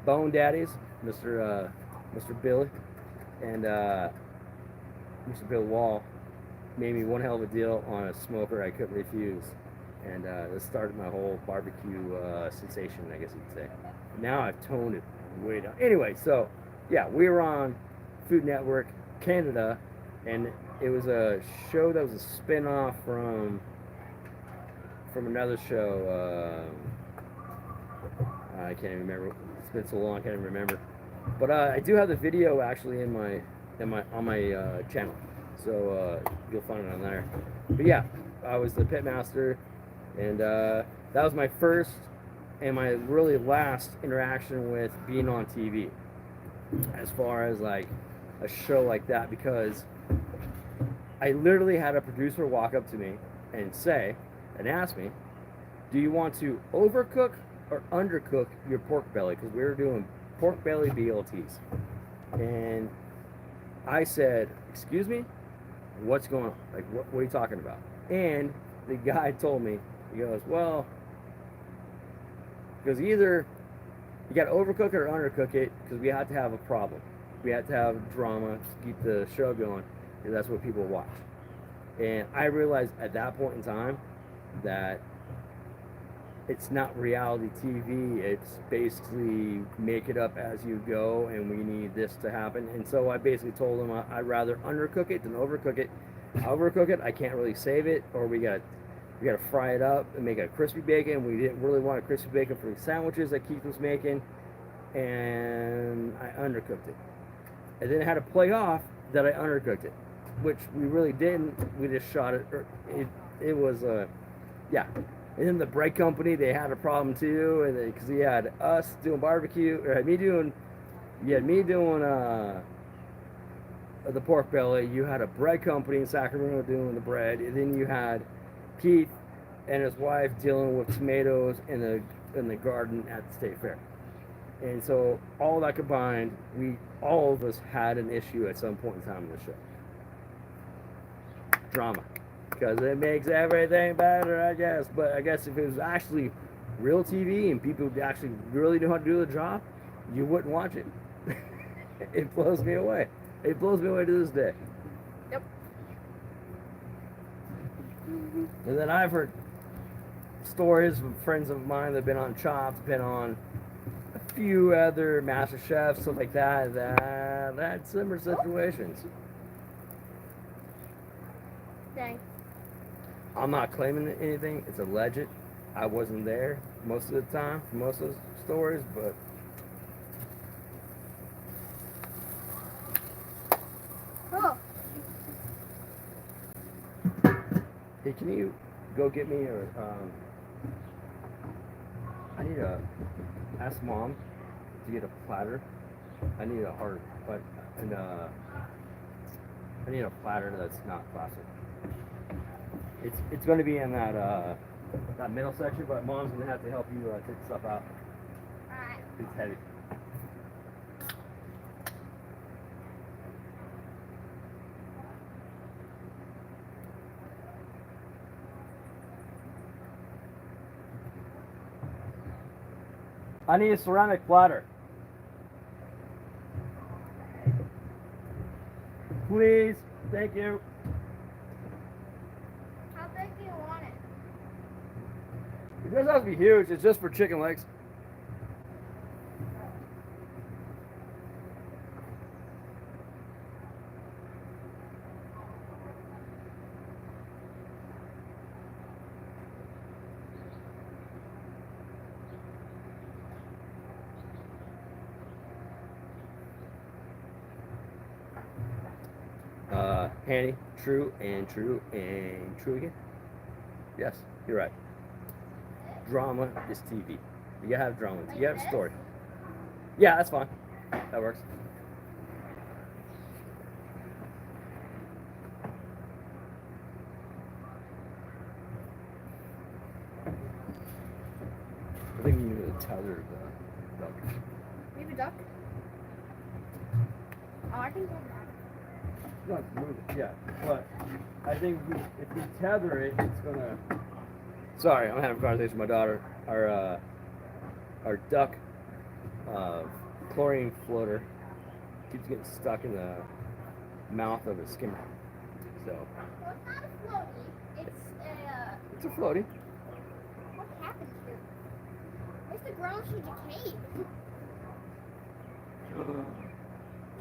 Bone Daddies, Mr. Billy, and Mr. Bill Wall made me one hell of a deal on a smoker I couldn't refuse, and this started my whole barbecue sensation, I guess you'd say. Now I've toned it way down. Anyway, so yeah, we were on Food Network Canada, and it was a show that was a spin-off from another show. I can't even remember. It's been so long, I can't even remember. But I do have the video actually on my channel, so you'll find it on there. But yeah, I was the pitmaster, and that was my first and my really last interaction with being on TV, as far as like a show like that, because I literally had a producer walk up to me and ask me, do you want to overcook or undercook your pork belly? Because we were doing pork belly BLTs. And I said, excuse me? What's going on? Like, what are you talking about? And the guy told me, he goes, well, because either you got to overcook it or undercook it because we had to have a problem. We had to have drama to keep the show going because that's what people watch. And I realized at that point in time that it's not reality TV. It's basically make it up as you go, and we need this to happen. And so I basically told him I'd rather undercook it than overcook it. Overcook it, I can't really save it, or we got to fry it up and make a crispy bacon. We didn't really want a crispy bacon for the sandwiches that Keith was making, and I undercooked it. And then it had to play off that I undercooked it, which we really didn't. We just shot it. It was yeah. And then the bread company, they had a problem too, and because he had us doing barbecue, or had me doing the pork belly. You had a bread company in Sacramento doing the bread, and then you had Keith and his wife dealing with tomatoes in the garden at the state fair. And so all that combined, all of us had an issue at some point in time in the show. Drama. Because it makes everything better, I guess. But I guess if it was actually real TV and people actually really knew how to do the job, you wouldn't watch it. It blows me away. It blows me away to this day. Yep. And then I've heard stories from friends of mine that have been on Chopped, been on a few other Master Chefs, stuff like that, that had similar situations. Dang. I'm not claiming anything. It's alleged. I wasn't there most of the time for most of the stories, but Oh. hey, can you go get me I need to ask Mom to get a platter. I need a hard, but and I need a platter that's not plastic. It's going to be in that middle section, but Mom's going to have to help you take stuff out. Alright. It's heavy. I need a ceramic platter. Please. Thank you. How big do you want it? It doesn't have to be huge. It's just for chicken legs. Hanny, true and true and true again. Yes, you're right. Drama is TV. You gotta have drama. You gotta have a story. Yeah, that's fine. That works. I think you need to tether the duck. We have a duck? Oh, I can go back. No, move it, yeah. But I think if we tether it, it's gonna. Sorry, I'm having a conversation with my daughter. Our duck chlorine floater keeps getting stuck in the mouth of a skimmer. So Well, it's not a floaty. it's a floaty. What happened here? Where's the ground she decayed?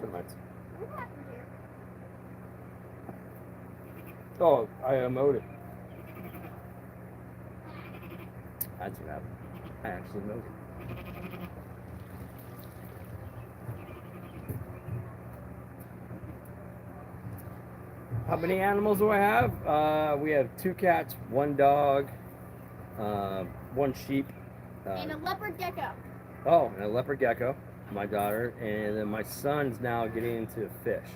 Termites. What happened here? Oh, I mowed it. That's what happened. I actually mowed it. How many animals do I have? We have 2 cats, 1 dog, 1 sheep. And a leopard gecko. Oh, and a leopard gecko, my daughter, and then my son's now getting into fish.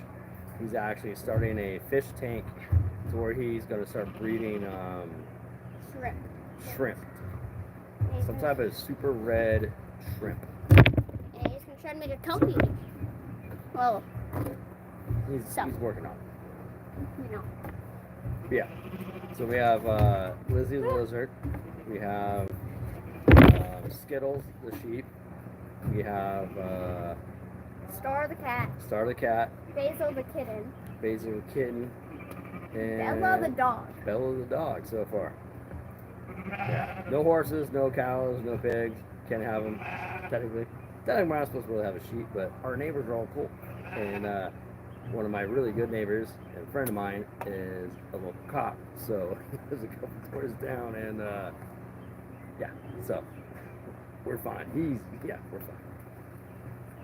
He's actually starting a fish tank to where he's going to start breeding Shrimp. shrimp. And Some type of super red shrimp. he's gonna try to to make a company. Well, He's So. working on it. you know. Yeah. So we have Lizzie the lizard. We have Skittles the sheep. We have Star the cat. Star the cat, Basil the kitten. Basil the kitten, and Bella the dog. Bella the dog so far. Yeah. No horses, no cows, no pigs. Can't have them technically. Technically, we're not supposed to really have a sheep, but our neighbors are all cool. And one of my really good neighbors and a friend of mine is a local cop. So he lives a couple doors down, and yeah, so we're fine. We're fine.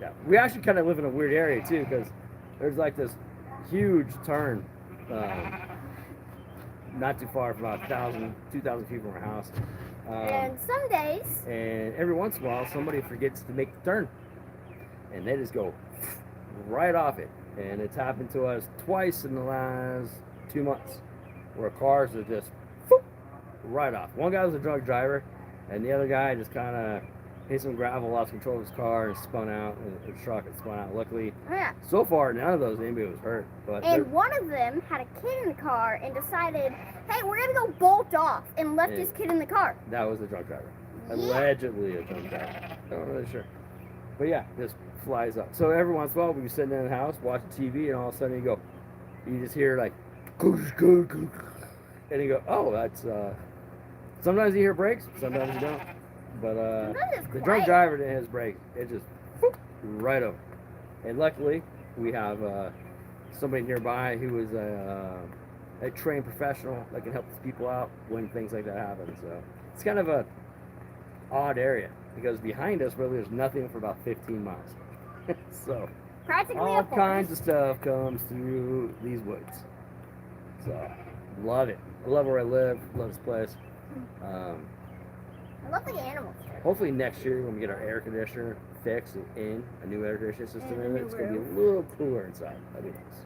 Yeah, we actually kind of live in a weird area too, because there's like this huge turn, not too far from about 1,000, 2,000 feet from our house. And some days, And every once in a while, somebody forgets to make the turn, and they just go right off it. And it's happened to us twice in the last 2 months, where cars are just right off. One guy was a drunk driver, and the other guy just kind of hit some gravel, lost control of his car, and spun out. And the truck had spun out. Luckily, yeah. so far, none of those anybody was hurt. But And one of them had a kid in the car and decided, hey, we're going to go bolt off, and left his kid in the car. that was the drunk driver. Yeah. Allegedly a drunk driver. I'm not really sure. But yeah, just flies up. So every once in a while, we be sitting in the house watching TV, and all of a sudden you just hear like, goosh, goosh, goosh. And you go, oh, that's, sometimes you hear brakes, sometimes you don't. But Sometimes it's the drunk quiet. driver didn't hit his brakes. It just right over. And luckily, we have somebody nearby who is a trained professional that can help these people out when things like that happen. So it's kind of a odd area, because behind us really there's nothing for about 15 miles. So Practically all a kinds of stuff comes through these woods. So love it. I love where I live. Love this place. I love the animals. Hopefully next year when we get our air conditioner fixed and in a new air conditioning system And a in it, new it's gonna be a roof. little cooler inside. That'd be nice.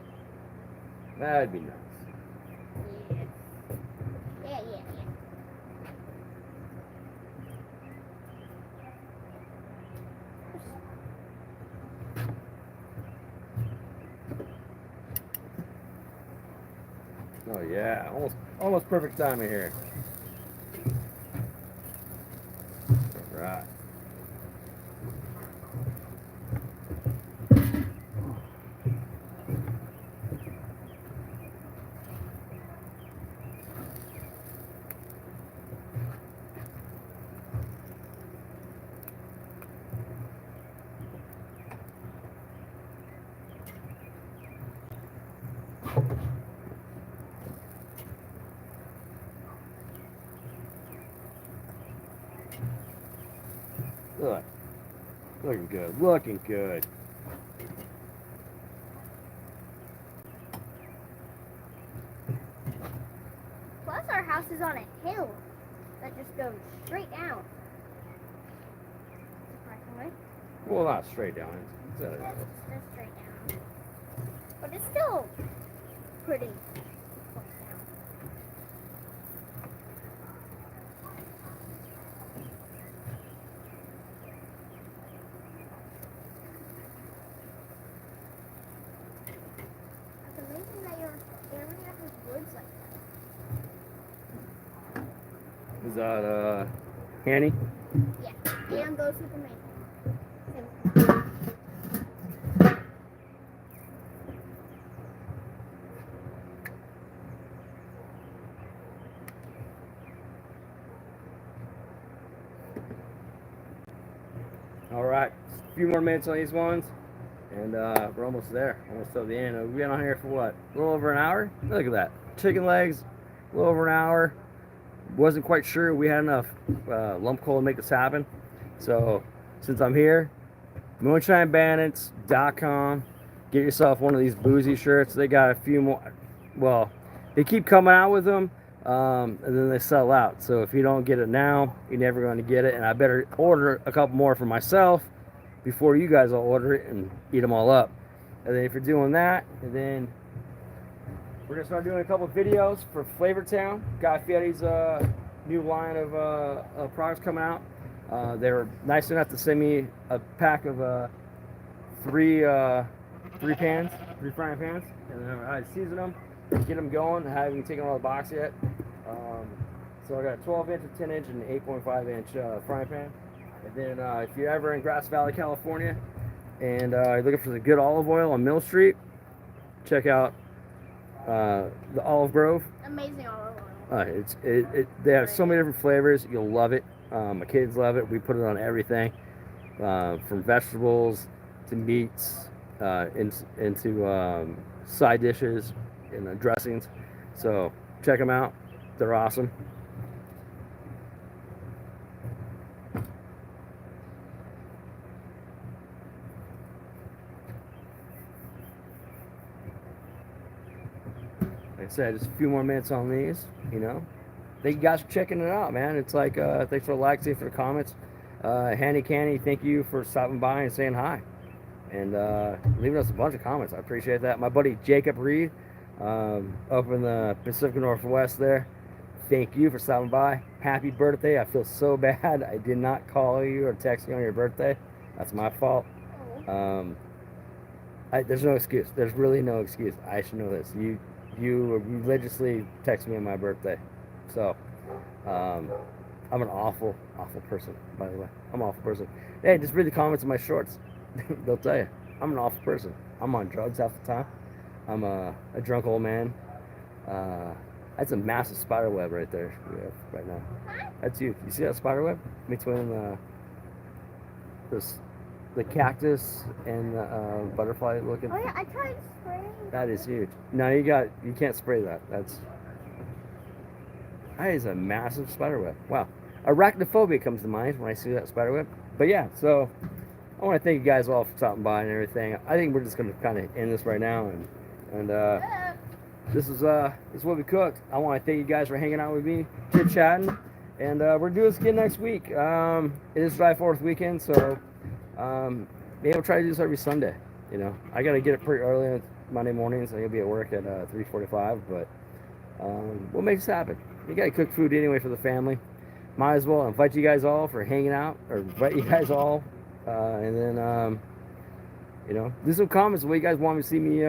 That'd be nice. Yeah. Oh yeah, almost perfect timing here. All right. Look, looking good, looking good. Plus, our house is on a hill that just goes straight down. Surprisingly. Well, not straight down. It's That's straight down. But it's still pretty close down. It's amazing that your area has woods like that. Is that Hanny? Yeah, and those with the main. All right, a few more minutes on these ones, and we're almost there, almost to the end. We've been on here for what, a little over an hour? Look at that, chicken legs, a little over an hour. Wasn't quite sure we had enough lump coal to make this happen. So since I'm here, moonshinebandits.com. Get yourself one of these boozy shirts. They got a few more. Well, they keep coming out with them, and then they sell out. So if you don't get it now, you're never going to get it. And I better order a couple more for myself before you guys all order it and eat them all up. And then if you're doing that, and then we're gonna start doing a couple of videos for Flavortown. Guy Fieri's new line of products coming out. They were nice enough to send me a pack of three frying pans, and then I season them, get them going. I haven't taken out of the box yet. So I got a 12-inch, a 10-inch, and an 8.5-inch frying pan. And then if you're ever in Grass Valley, California, and you're looking for the good olive oil on Mill Street, check out the Olive Grove. Amazing olive oil. They have so many different flavors. You'll love it. My kids love it. We put it on everything, from vegetables to meats, into side dishes and dressings. So check them out. They're awesome. Like I said, just a few more minutes on these, you know. Thank you guys for checking it out, man. It's like, thanks for liking, for the comments. Handy Candy, thank you for stopping by and saying hi. And leaving us a bunch of comments. I appreciate that. My buddy Jacob Reed, up in the Pacific Northwest there, thank you for stopping by. Happy birthday. I feel so bad I did not call you or text you on your birthday. That's my fault. There's no excuse. There's really no excuse. I should know this. You religiously text me on my birthday. So, I'm an awful person, by the way. I'm an awful person. Hey, just read the comments in my shorts. They'll tell you. I'm an awful person. I'm on drugs half the time. I'm a drunk old man. That's a massive spider web right there we have right now. That's you. You see that spider web between the cactus and the butterfly looking? Oh yeah, I tried spraying. That is huge. No, you can't spray that. That is a massive spider web. Wow. Arachnophobia comes to mind when I see that spider web. But yeah, so I want to thank you guys all for stopping by and everything. I think we're just going to kind of end this right now, and this is what we cooked. I want to thank you guys for hanging out with me, chit chatting, and we're doing this again next week. It is July 4th weekend, so maybe we'll try to do this every Sunday. You know, I got to get it pretty early on Monday morning, so I'll be at work at 3:45. But we'll make this happen. You got to cook food anyway for the family. Might as well invite you guys all for hanging out, or invite you guys all, and then you know, leave some comments what you guys want me to see me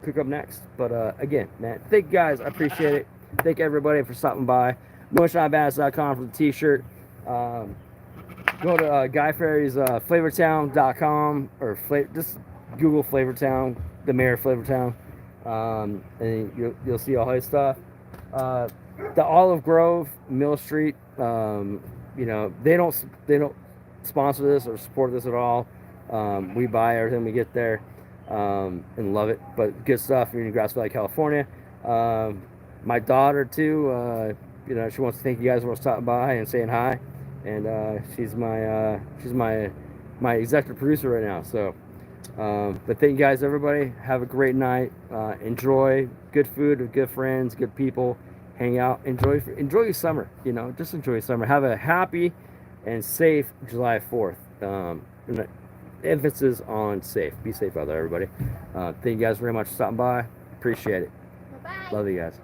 cook up next. But again, man, thank you guys. I appreciate it. Thank everybody for stopping by. MoonshineBass.com for the t-shirt. Go to Guy Fieri's Flavortown.com, or just Google Flavortown, the mayor of Flavortown, and you'll see all his stuff. The Olive Grove, Mill Street, you know, they don't sponsor this or support this at all. We buy everything we get there, and love it. But good stuff. You're in Grass Valley, California. My daughter too. You know, she wants to thank you guys for stopping by and saying hi. And she's my executive producer right now. So, but thank you guys, everybody. Have a great night. Enjoy good food with good friends, good people. Hang out. Enjoy your summer. You know, just enjoy your summer. Have a happy and safe July 4th. And emphasis on safe. Be safe out there, everybody. Thank you guys very much for stopping by. Appreciate it. Bye-bye. Love you guys.